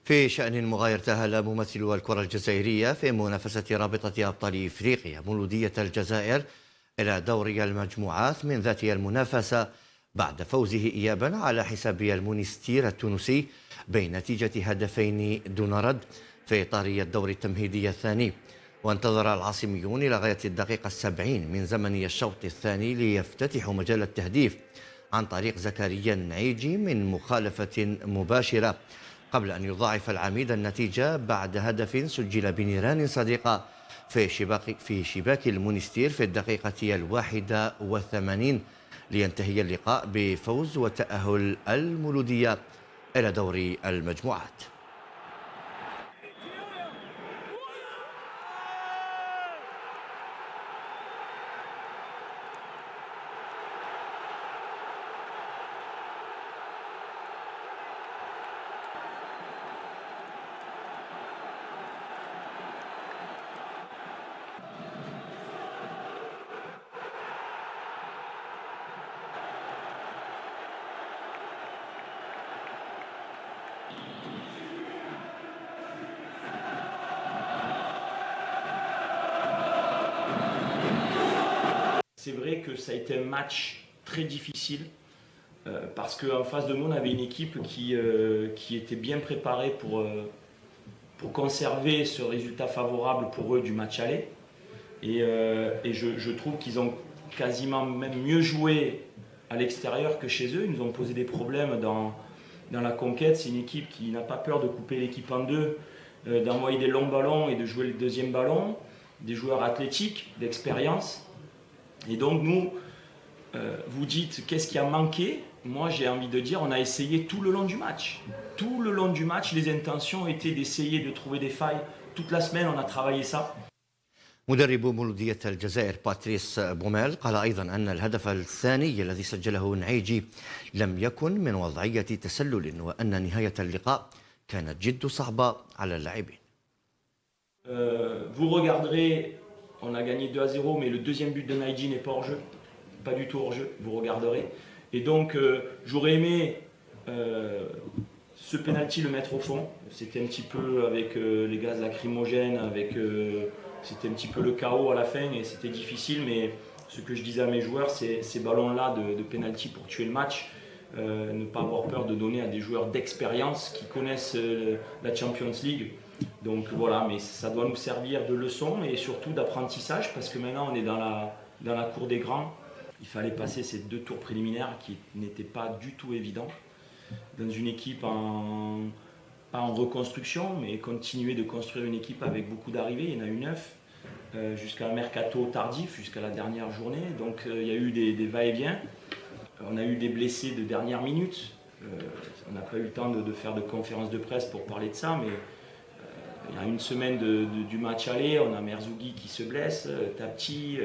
في شأن مغاير تأهل ممثلو الكرة الجزائرية في منافسة رابطة أبطال إفريقيا مولودية الجزائر إلى دور المجموعات من ذات المنافسة بعد فوزه إيابا على حساب المونستير التونسي بنتيجة هدفين دون رد في إطار الدور التمهيدي الثاني. وانتظر العاصميون إلى غاية الدقيقة 70 من زمني الشوط الثاني ليفتتحوا مجال التهديف عن طريق زكريا النعيجي من مخالفة مباشرة، قبل أن يضاعف العميد النتيجة بعد هدف سجل بنيران صديقة في شباك المونستير في الدقيقة 81 لينتهي اللقاء بفوز وتأهل المولودية إلى دور المجموعات. C'est vrai que ça a été un match très difficile parce qu'en face de nous, on avait une équipe qui était bien préparée pour conserver ce résultat favorable pour eux du match aller. Et je trouve qu'ils ont quasiment même mieux joué à l'extérieur que chez eux. Ils nous ont posé des problèmes dans la conquête. C'est une équipe qui n'a pas peur de couper l'équipe en deux, d'envoyer des longs ballons et de jouer le deuxième ballon. Des joueurs athlétiques, d'expérience. Et donc nous, vous dites qu'est-ce qui a manqué? Moi j'ai envie de dire on a essayé tout le long du match. Tout le long du match, les intentions étaient d'essayer de trouver des failles. Toute la semaine on a travaillé ça. مدرب مولودية الجزائر باتريس بوميل قال أيضا أن الهدف الثاني الذي سجله نعيجي لم يكن من وضعية تسلل، وأن نهاية اللقاء كانت جد صعبة على اللاعبين. Vous regarderez, on a gagné 2-0, mais le deuxième but de Naïdji n'est pas hors jeu, pas du tout hors jeu, vous regarderez. Et donc j'aurais aimé ce penalty le mettre au fond. C'était un petit peu avec les gaz lacrymogènes, c'était un petit peu le chaos à la fin et c'était difficile. Mais ce que je disais à mes joueurs, c'est ces ballons-là de penalty pour tuer le match. Ne pas avoir peur de donner à des joueurs d'expérience qui connaissent la Champions League. Donc voilà, mais ça doit nous servir de leçon et surtout d'apprentissage parce que maintenant on est dans la cour des grands. Il fallait passer ces 2 tours préliminaires qui n'étaient pas du tout évidents dans une équipe pas en reconstruction, mais continuer de construire une équipe avec beaucoup d'arrivées. Il y en a eu 9 jusqu'à un mercato tardif, jusqu'à la dernière journée. Donc il y a eu des va-et-vient. On a eu des blessés de dernière minute. On n'a pas eu le temps de faire de conférence de presse pour parler de ça, mais il y a une semaine du match aller, on a Merzougi qui se blesse, Tapti,